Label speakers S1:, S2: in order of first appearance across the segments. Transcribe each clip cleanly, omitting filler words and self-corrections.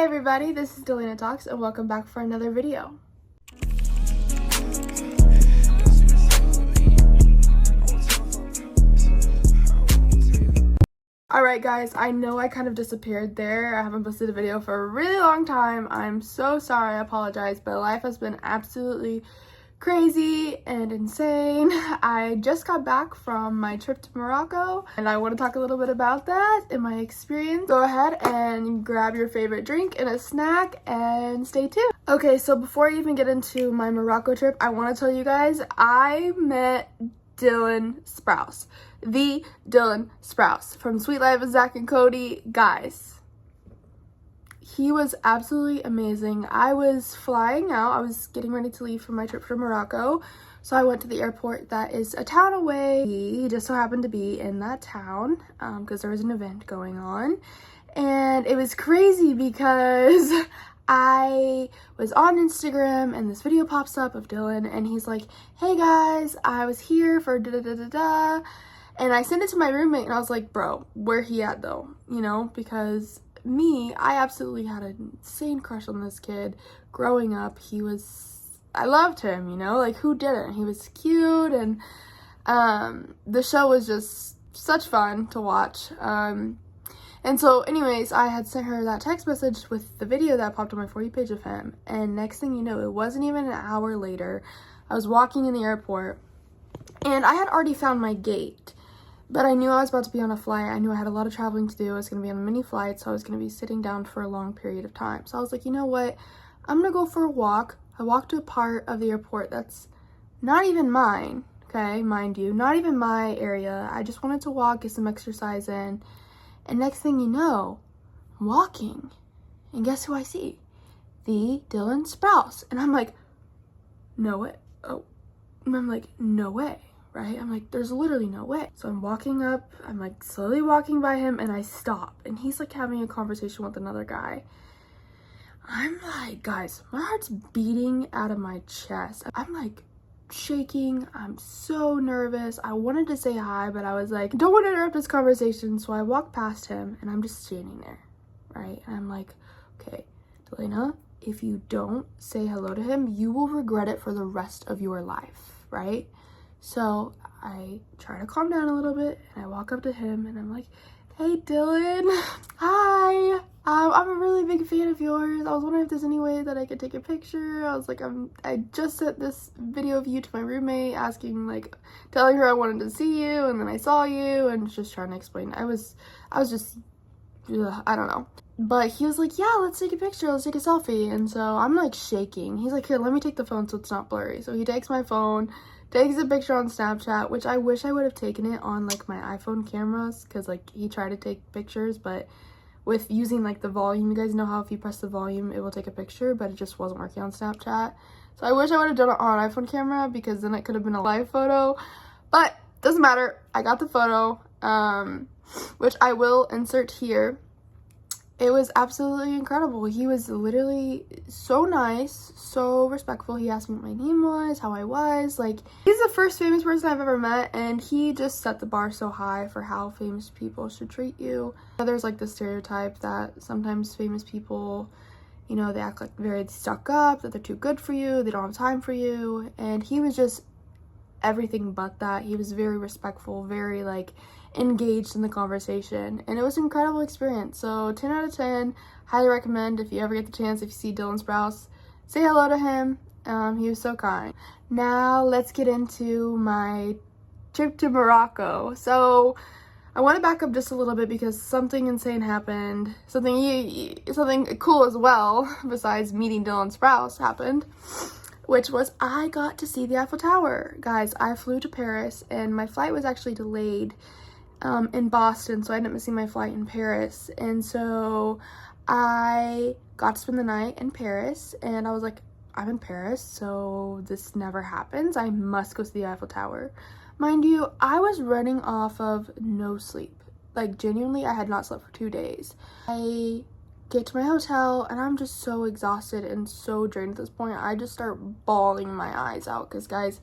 S1: everybody, this is Delina Talks and welcome back for another video. Alright guys, I know I kind of disappeared there. I haven't posted a video for a really long time. I'm so sorry, I apologize, but life has been absolutely crazy and insane. I just got back from my trip to Morocco and I want to talk a little bit about that and my experience. Go ahead and grab your favorite drink and a snack and stay tuned. Okay, so before I even get into my Morocco trip, I want to tell you guys I met Dylan Sprouse. The Dylan Sprouse from Sweet Life of Zach and Cody. Guys, he was absolutely amazing. I was flying out. I was getting ready to leave for my trip to Morocco. So I went to the airport that is a town away. He just so happened to be in that town because there was an event going on. And it was crazy because I was on Instagram and this video pops up of Dylan and he's like, "Hey guys, I was here for da-da-da-da-da." And I sent it to my roommate and I was like, bro, where he at though? You know, because I absolutely had an insane crush on this kid growing up. I loved him, you know, like who didn't? He was cute and the show was just such fun to watch. And so anyways, I had sent her that text message with the video that popped on my For You page of him. And next thing you know, it wasn't even an hour later, I was walking in the airport and I had already found my gate. But I knew I was about to be on a flight. I knew I had a lot of traveling to do. I was going to be on a mini flight, so I was going to be sitting down for a long period of time. So I was like, you know what? I'm going to go for a walk. I walked to a part of the airport that's not even mine, okay? Mind you, not even my area. I just wanted to walk, get some exercise in. And next thing you know, I'm walking. And guess who I see? The Dylan Sprouse. And I'm like, no way. Oh, and I'm like, no way. Right? I'm like, there's literally no way. So I'm walking up, I'm like slowly walking by him and I stop and he's like having a conversation with another guy. I'm like, guys, my heart's beating out of my chest. I'm like shaking. I'm so nervous. I wanted to say hi, but I was like, don't want to interrupt this conversation. So I walk past him and I'm just standing there, right? And I'm like, okay, Delina, if you don't say hello to him, you will regret it for the rest of your life, right? So I try to calm down a little bit and I walk up to him and I'm like, "Hey Dylan, hi, I'm a really big fan of yours. I was wondering if there's any way that I could take a picture." I was like, I just sent this video of you to my roommate asking, like, telling her I wanted to see you and then I saw you and just trying to explain. I was just, I don't know. But he was like, yeah, let's take a picture, let's take a selfie. And so I'm like shaking. He's like, here, let me take the phone so it's not blurry. So he takes my phone, takes a picture on Snapchat, which I wish I would have taken it on like my iPhone cameras because like he tried to take pictures, but with using like the volume, you guys know how if you press the volume it will take a picture, but it just wasn't working on Snapchat. So I wish I would have done it on iPhone camera because then it could have been a live photo, but doesn't matter. I got the photo, which I will insert here. It was absolutely incredible. He was literally so nice, so respectful. He asked me what my name was, how I was. Like, he's the first famous person I've ever met, and he just set the bar so high for how famous people should treat you. There's like the stereotype that sometimes famous people, you know, they act like very stuck up, that they're too good for you, they don't have time for you. And he was just everything but that. He was very respectful, very like engaged in the conversation, and it was an incredible experience. So 10 out of 10, highly recommend. If you ever get the chance, if you see Dylan Sprouse, say hello to him. He was so kind. Now let's get into my trip to Morocco. So I want to back up just a little bit because something insane happened, something cool as well besides meeting Dylan Sprouse happened, which was I got to see the Eiffel Tower. Guys, I flew to Paris and my flight was actually delayed in Boston, so I ended up missing my flight in Paris. And so I got to spend the night in Paris and I was like, I'm in Paris, so this never happens. I must go see the Eiffel Tower. Mind you, I was running off of no sleep. Like, genuinely, I had not slept for 2 days. I get to my hotel and I'm just so exhausted and so drained at this point. I just start bawling my eyes out because, guys,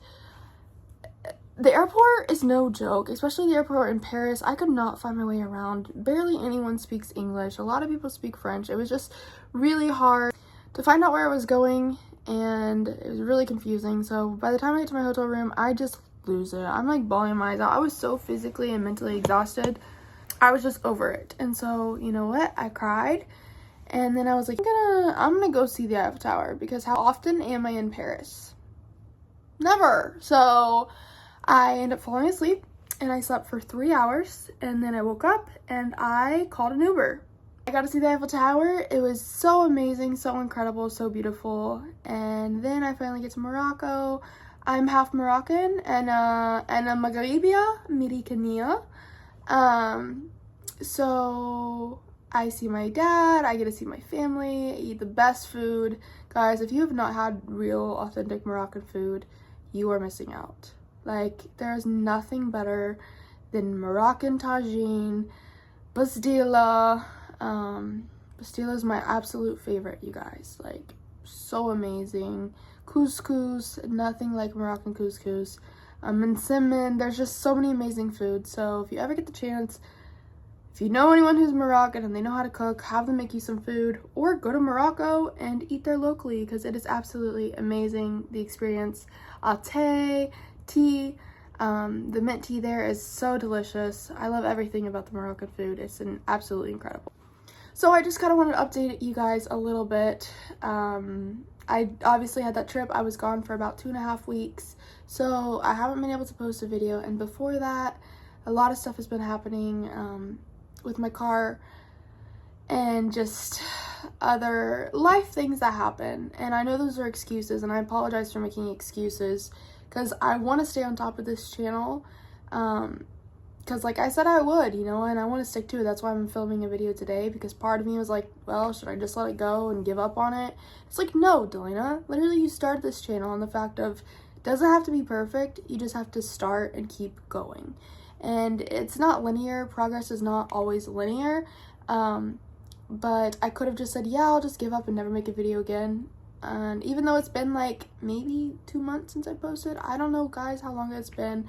S1: The airport is no joke, especially the airport in Paris. I could not find my way around. Barely anyone speaks English. A lot of people speak French. It was just really hard to find out where I was going, and it was really confusing. So by the time I get to my hotel room, I just lose it. I'm like bawling my eyes out. I was so physically and mentally exhausted. I was just over it. And so, you know what? I cried. And then I was like, I'm gonna go see the Eiffel Tower, because how often am I in Paris? Never. So I ended up falling asleep, and I slept for 3 hours, and then I woke up and I called an Uber. I got to see the Eiffel Tower. It was so amazing, so incredible, so beautiful. And then I finally get to Morocco. I'm half Moroccan and a Maghribia, Mauritania. So I see my dad, I get to see my family, eat the best food. Guys, if you have not had real, authentic Moroccan food, you are missing out. Like, there's nothing better than Moroccan tagine, pastilla. Pastilla is my absolute favorite, you guys. Like, so amazing. Couscous, nothing like Moroccan couscous. And cinnamon, there's just so many amazing foods. So if you ever get the chance, if you know anyone who's Moroccan and they know how to cook, have them make you some food, or go to Morocco and eat there locally, because it is absolutely amazing, the experience. Tea, the mint tea there is so delicious. I love everything about the Moroccan food. It's absolutely incredible. So I just kind of wanted to update you guys a little bit. I obviously had that trip. I was gone for about 2.5 weeks, so I haven't been able to post a video. And before that, a lot of stuff has been happening with my car and just other life things that happen. And I know those are excuses, and I apologize for making excuses, because I want to stay on top of this channel, because like I said I would, you know, and I want to stick to it. That's why I'm filming a video today, because part of me was like, well, should I just let it go and give up on it? It's like, no, Delina, literally you started this channel on the fact of, it doesn't have to be perfect, you just have to start and keep going. And it's not linear, progress is not always linear, but I could have just said, yeah, I'll just give up and never make a video again. And even though it's been like maybe 2 months since I posted, I don't know, guys, how long it's been.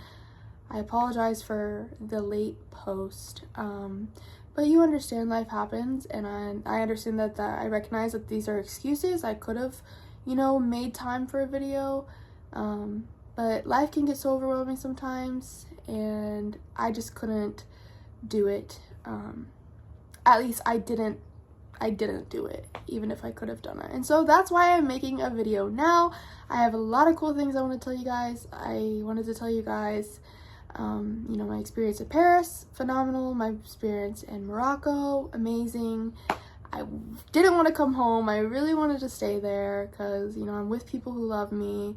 S1: I apologize for the late post, but you understand, life happens, and I understand that I recognize that these are excuses. I could have, you know, made time for a video, but life can get so overwhelming sometimes, and I just couldn't do it. At least I didn't do it, even if I could have done it. And so that's why I'm making a video now. I have a lot of cool things I want to tell you guys. I wanted to tell you guys, you know, my experience in Paris, phenomenal. My experience in Morocco, amazing. I didn't want to come home. I really wanted to stay there because, you know, I'm with people who love me.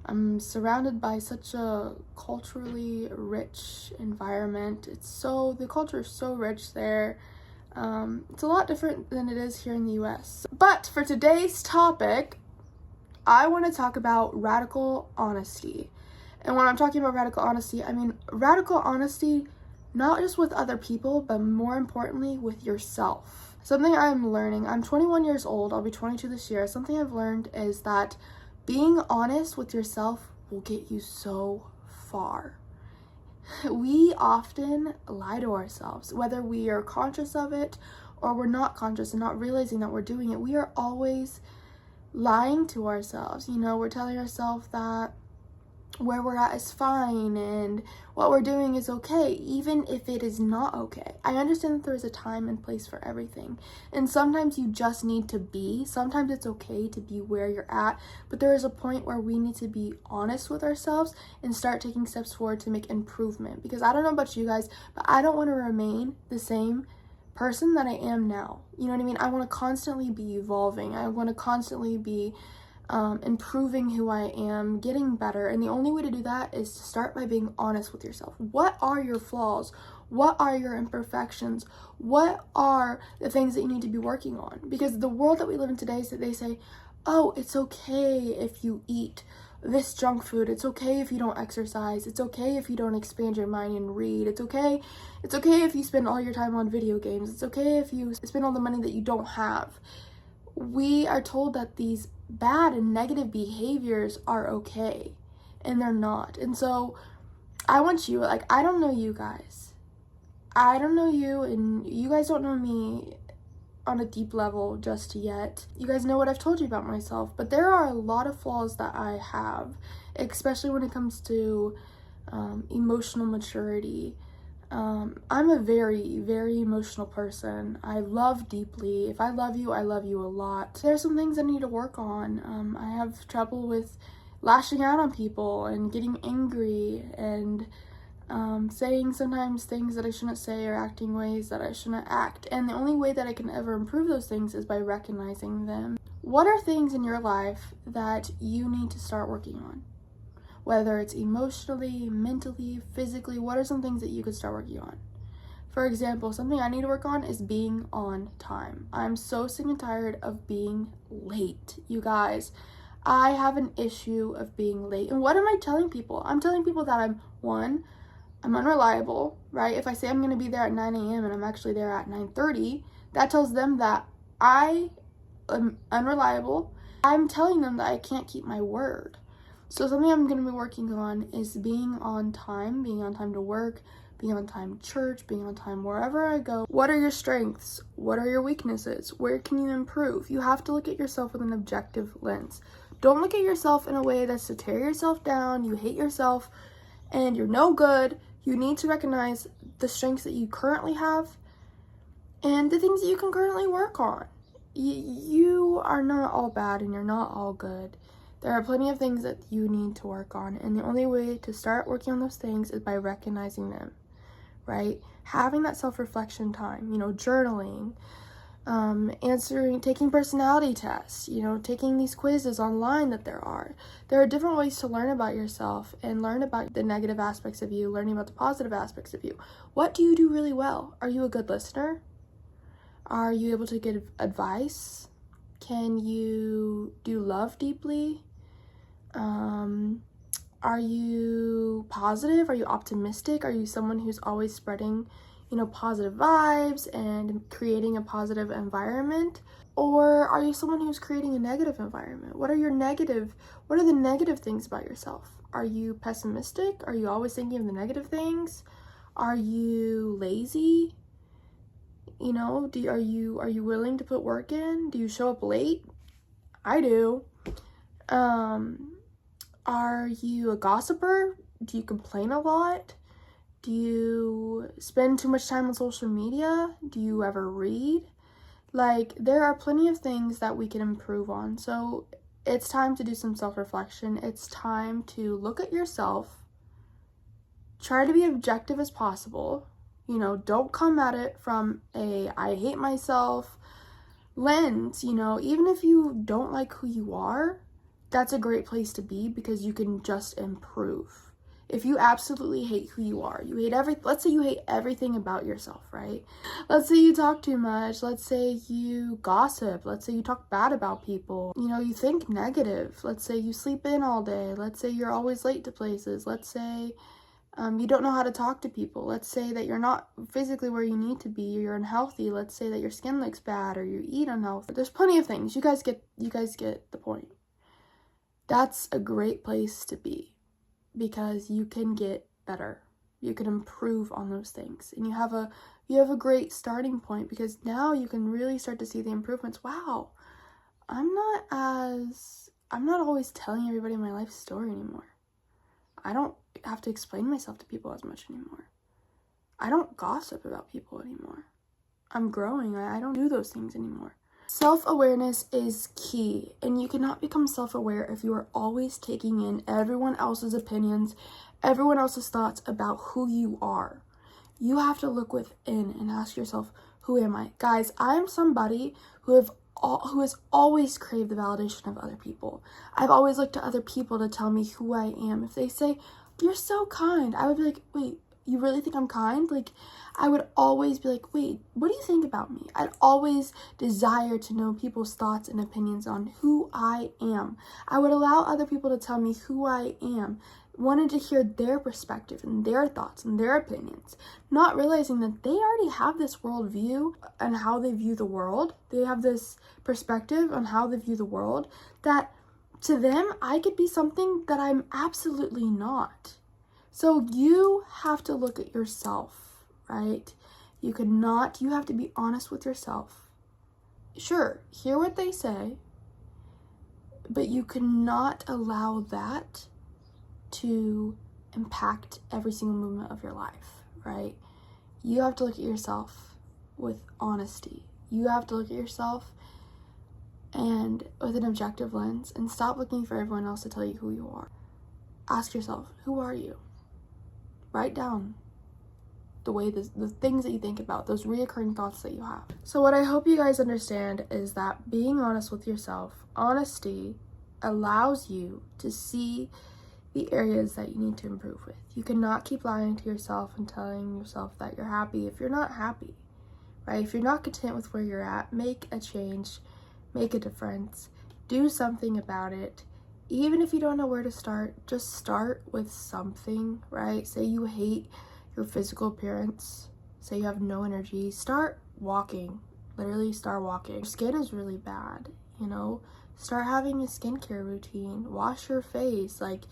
S1: I'm surrounded by such a culturally rich environment. The culture is so rich there. It's a lot different than it is here in the US. But for today's topic, I want to talk about radical honesty. And when I'm talking about radical honesty, I mean radical honesty not just with other people, but more importantly with yourself. Something I'm learning, I'm 21 years old, I'll be 22 this year. Something I've learned is that being honest with yourself will get you so far. We often lie to ourselves, whether we are conscious of it or we're not conscious and not realizing that we're doing it. We are always lying to ourselves. You know, we're telling ourselves that where we're at is fine and what we're doing is okay, even if it is not okay. I understand that there is a time and place for everything, and sometimes you just need to be. Sometimes it's okay to be where you're at, but there is a point where we need to be honest with ourselves and start taking steps forward to make improvement. Because I don't know about you guys, but I don't want to remain the same person that I am now. You know what I mean? I want to constantly be evolving. I want to constantly be improving who I am, getting better. And the only way to do that is to start by being honest with yourself. What are your flaws? What are your imperfections? What are the things that you need to be working on? Because the world that we live in today is that they say, oh, it's okay if you eat this junk food. It's okay if you don't exercise. It's okay if you don't expand your mind and read. It's okay if you spend all your time on video games. It's okay if you spend all the money that you don't have. We are told that these bad and negative behaviors are okay, and they're not. And so I want you, like, I don't know you guys. I don't know you, and you guys don't know me on a deep level just yet. You guys know what I've told you about myself, but there are a lot of flaws that I have, especially when it comes to emotional maturity. I'm a very, very emotional person. I love deeply. If I love you a lot. There are some things I need to work on. I have trouble with lashing out on people and getting angry and saying sometimes things that I shouldn't say or acting ways that I shouldn't act. And the only way that I can ever improve those things is by recognizing them. What are things in your life that you need to start working on? Whether it's emotionally, mentally, physically, what are some things that you could start working on? For example, something I need to work on is being on time. I'm so sick and tired of being late, you guys. I have an issue of being late. And what am I telling people? I'm telling people that I'm unreliable, right? If I say I'm going to be there at 9 a.m. and I'm actually there at 9:30, that tells them that I am unreliable. I'm telling them that I can't keep my word. So something I'm going to be working on is being on time to work, being on time to church, being on time wherever I go. What are your strengths? What are your weaknesses? Where can you improve? You have to look at yourself with an objective lens. Don't look at yourself in a way that's to tear yourself down, you hate yourself, and you're no good. You need to recognize the strengths that you currently have and the things that you can currently work on. You are not all bad and you're not all good. There are plenty of things that you need to work on, and the only way to start working on those things is by recognizing them, right? Having that self-reflection time, journaling, taking personality tests, taking these quizzes online that there are. There are different ways to learn about yourself and learn about the negative aspects of you, learning about the positive aspects of you. What do you do really well? Are you a good listener? Are you able to give advice? Can you do love deeply? Are you positive? Are you optimistic? Are you someone who's always spreading, positive vibes and creating a positive environment? Or are you someone who's creating a negative environment? What are the negative things about yourself? Are you pessimistic? Are you always thinking of the negative things? Are you lazy? Are you willing to put work in? Do you show up late? I do. Are you a gossiper? Do you complain a lot? Do you spend too much time on social media? Do you ever read? There are plenty of things that we can improve on. So it's time to do some self-reflection. It's time to look at yourself. Try to be objective as possible. Don't come at it from a I hate myself lens. Even if you don't like who you are, that's a great place to be because you can just improve. If you absolutely hate who you are, let's say you hate everything about yourself, right? Let's say you talk too much. Let's say you gossip. Let's say you talk bad about people. You think negative. Let's say you sleep in all day. Let's say you're always late to places. Let's say you don't know how to talk to people. Let's say that you're not physically where you need to be, or you're unhealthy. Let's say that your skin looks bad or you eat unhealthy. There's plenty of things. You guys get the point. That's a great place to be because you can get better. You can improve on those things. And you have a great starting point because now you can really start to see the improvements. Wow. I'm not always telling everybody my life story anymore. I don't have to explain myself to people as much anymore. I don't gossip about people anymore. I'm growing. I don't do those things anymore. Self-awareness is key, and you cannot become self-aware if you are always taking in everyone else's opinions, everyone else's thoughts about who you are. You have to look within and ask yourself, who am I? Guys, I am somebody who has always craved the validation of other people. I've always looked to other people to tell me who I am. If they say, you're so kind, I would be like, wait, you really think I'm kind? I would always be like, wait, what do you think about me? I'd always desire to know people's thoughts and opinions on who I am. I would allow other people to tell me who I am, wanted to hear their perspective and their thoughts and their opinions, not realizing that they already have this worldview and how they view the world. They have this perspective on how they view the world that to them, I could be something that I'm absolutely not. So you have to look at yourself, right? You have to be honest with yourself. Sure, hear what they say, but you cannot allow that to impact every single movement of your life, right? You have to look at yourself with honesty. You have to look at yourself and with an objective lens and stop looking for everyone else to tell you who you are. Ask yourself, who are you? Write down the things that you think about, those reoccurring thoughts that you have. So what I hope you guys understand is that being honest with yourself, honesty allows you to see the areas that you need to improve with. You cannot keep lying to yourself and telling yourself that you're happy if you're not happy, right? If you're not content with where you're at, make a change, make a difference, do something about it. Even if you don't know where to start, just start with something, right? Say you hate your physical appearance, say you have no energy, start walking. Literally start walking. Your skin is really bad, you know? Start having a skincare routine, wash your face, like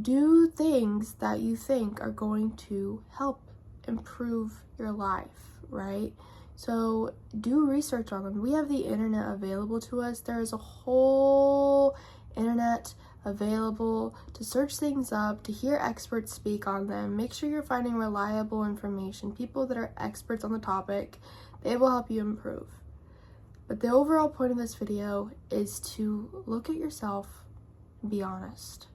S1: do things that you think are going to help improve your life, right? So do research on them. We have the internet available to us. There is a whole internet available to search things up, to hear experts speak on them. Make sure you're finding reliable information, people that are experts on the topic. They will help you improve. But the overall point of this video is to look at yourself and be honest.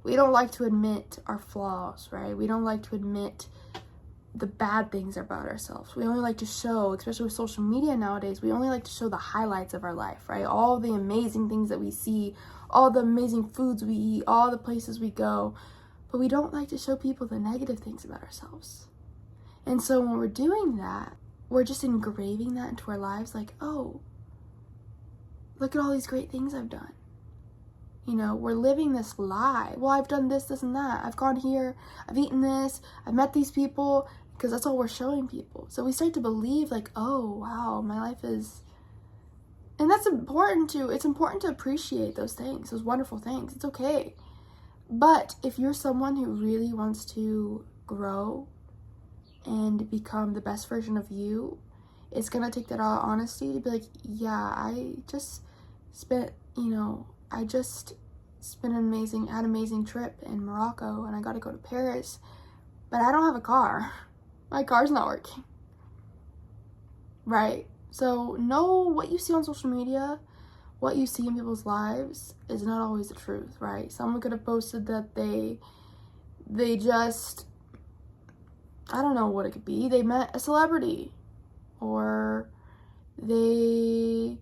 S1: We don't like to admit our flaws, right? We don't like to admit the bad things about ourselves. We only like to show, especially with social media nowadays, we only like to show the highlights of our life, right? All the amazing things that we see, all the amazing foods we eat, all the places we go, but we don't like to show people the negative things about ourselves. And so when we're doing that, we're just engraving that into our lives, like, oh, look at all these great things I've done. You know, we're living this lie. Well, I've done this, this, and that. I've gone here, I've eaten this, I've met these people, because that's all we're showing people. So we start to believe, like, oh, wow, my life is... And that's important too. It's important to appreciate those things, those wonderful things. It's okay. But if you're someone who really wants to grow and become the best version of you, it's gonna take that honesty to be like, yeah, I just spent an amazing trip in Morocco and I got to go to Paris, but I don't have a car. My car's not working, right? So know what you see on social media, what you see in people's lives is not always the truth, right? Someone could have posted that they just, I don't know what it could be, they met a celebrity, or they,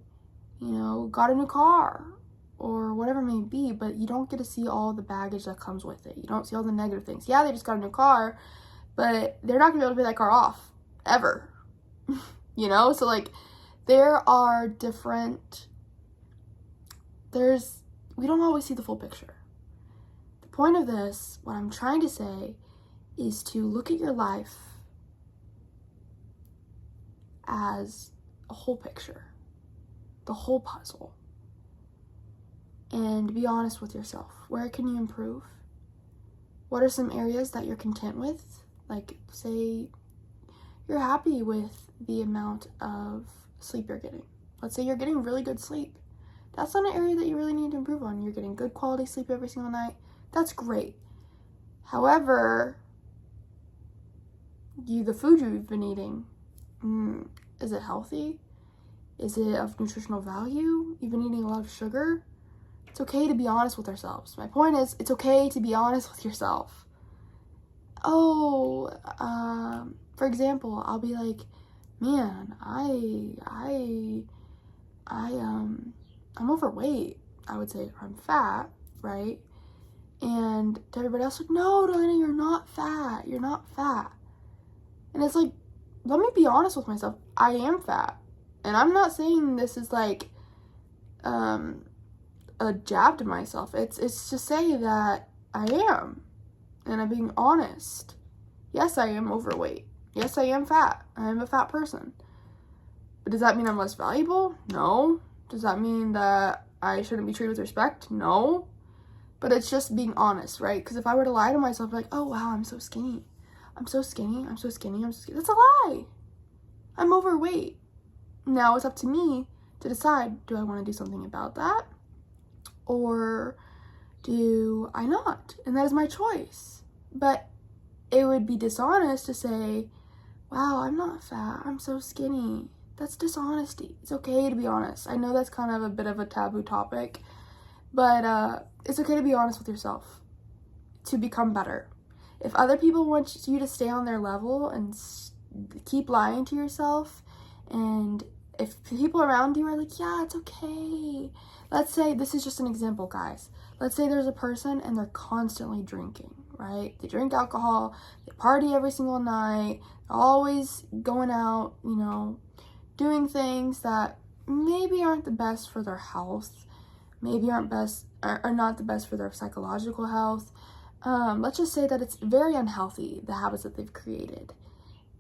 S1: got a new car, or whatever it may be, but you don't get to see all the baggage that comes with it. You don't see all the negative things. Yeah, they just got a new car, but they're not gonna be able to pay that car off, ever. So like, there are different, we don't always see the full picture. The point of this, what I'm trying to say, is to look at your life as a whole picture, the whole puzzle, and be honest with yourself. Where can you improve? What are some areas that you're content with? Like, say you're happy with the amount of sleep you're getting. Let's say you're getting really good sleep. That's not an area that you really need to improve on. You're getting good quality sleep every single night. That's great. However, the food you've been eating, is it healthy? Is it of nutritional value? You've been eating a lot of sugar? It's okay to be honest with ourselves. My point is, it's okay to be honest with yourself. For example, I'll be like, man, I'm overweight, I would say, or I'm fat, right? And to everybody else, like, no, Delana, you're not fat. You're not fat. And it's like, let me be honest with myself. I am fat. And I'm not saying this is like a jab to myself. It's to say that I am. And I'm being honest. Yes, I am overweight. Yes, I am fat. I am a fat person. But does that mean I'm less valuable? No. Does that mean that I shouldn't be treated with respect? No. But it's just being honest, right? Because if I were to lie to myself, like, oh, wow, I'm so skinny. I'm so skinny. I'm so skinny. I'm so skinny. That's a lie. I'm overweight. Now it's up to me to decide, do I want to do something about that? Or do I not? And that is my choice. But it would be dishonest to say, wow, I'm not fat. I'm so skinny. That's dishonesty. It's okay to be honest. I know that's kind of a bit of a taboo topic, but it's okay to be honest with yourself, to become better. If other people want you to stay on their level and keep lying to yourself, and if people around you are like, yeah, it's okay. Let's say, this is just an example, guys. Let's say there's a person and they're constantly drinking, right? They drink alcohol, they party every single night, they're always going out, you know, doing things that maybe aren't the best for their health, maybe are not the best for their psychological health. Let's just say that it's very unhealthy, the habits that they've created.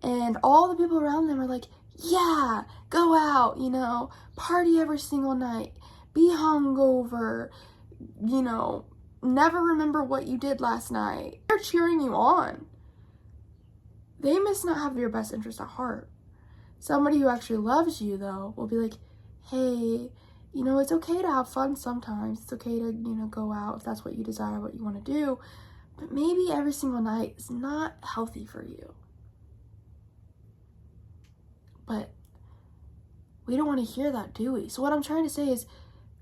S1: And all the people around them are like, yeah, go out, you know, party every single night, be hungover, you know, never remember what you did last night. They're cheering you on. They must not have your best interest at heart. Somebody who actually loves you, though, will be like, hey, you know, it's okay to have fun sometimes. It's okay to, you know, go out if that's what you desire, what you want to do. But maybe every single night is not healthy for you. But we don't want to hear that, do we? So what I'm trying to say is,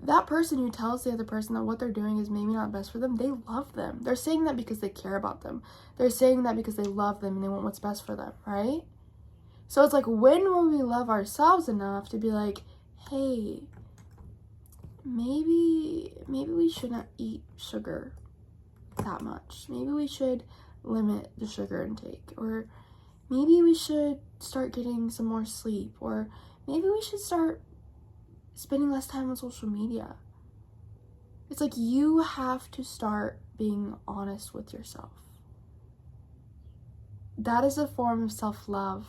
S1: that person who tells the other person that what they're doing is maybe not best for them, they love them. They're saying that because they care about them. They're saying that because they love them and they want what's best for them, right? So it's like, when will we love ourselves enough to be like, hey, maybe we shouldn't eat sugar that much. Maybe we should limit the sugar intake. Or maybe we should start getting some more sleep. Or maybe we should start spending less time on social media. It's like, you have to start being honest with yourself. That is a form of self-love.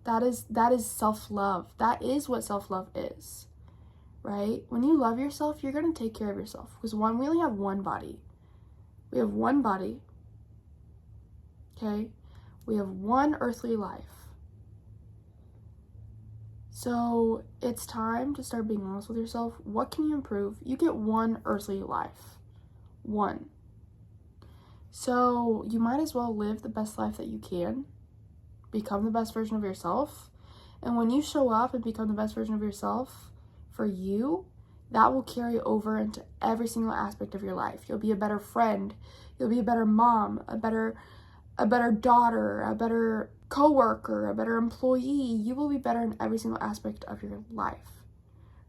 S1: That is self-love. That is what self-love is, right? When you love yourself, you're going to take care of yourself. Because we only have one body. We have one body, okay? We have one earthly life. So it's time to start being honest with yourself. What can you improve? You get one earthly life. One. So you might as well live the best life that you can. Become the best version of yourself. And when you show up and become the best version of yourself for you, that will carry over into every single aspect of your life. You'll be a better friend. You'll be a better mom, a better daughter, a better coworker, a better employee. You will be better in every single aspect of your life.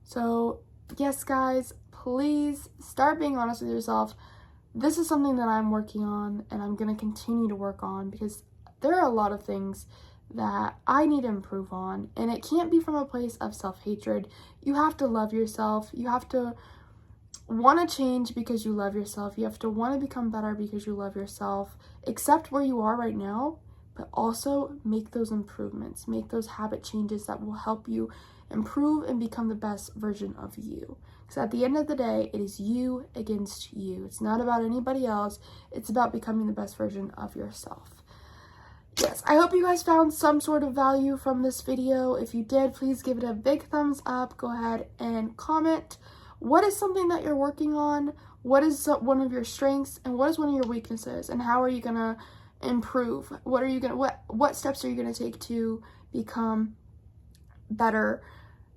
S1: So yes, guys, please start being honest with yourself. This is something that I'm working on and I'm going to continue to work on, because there are a lot of things that I need to improve on, and it can't be from a place of self-hatred. You have to love yourself. You have to want to change because you love yourself. You have to want to become better because you love yourself. Accept where you are right now, but also make those improvements. Make those habit changes that will help you improve and become the best version of you. Because at the end of the day, it is you against you. It's not about anybody else. It's about becoming the best version of yourself. Yes, I hope you guys found some sort of value from this video. If you did, please give it a big thumbs up. Go ahead and comment. What is something that you're working on? What is one of your strengths? And what is one of your weaknesses? And how are you going to improve? What steps are you going to take to become better?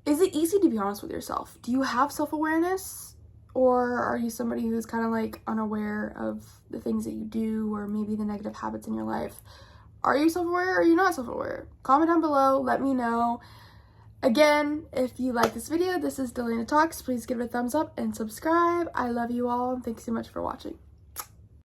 S1: Is it easy to be honest with yourself? Do you have self-awareness? Or are you somebody who's kind of like unaware of the things that you do, or maybe the negative habits in your life? Are you self-aware or are you not self-aware? Comment down below, let me know. Again, if you like this video, this is Delana Talks. Please give it a thumbs up and subscribe. I love you all, and thanks so much for watching.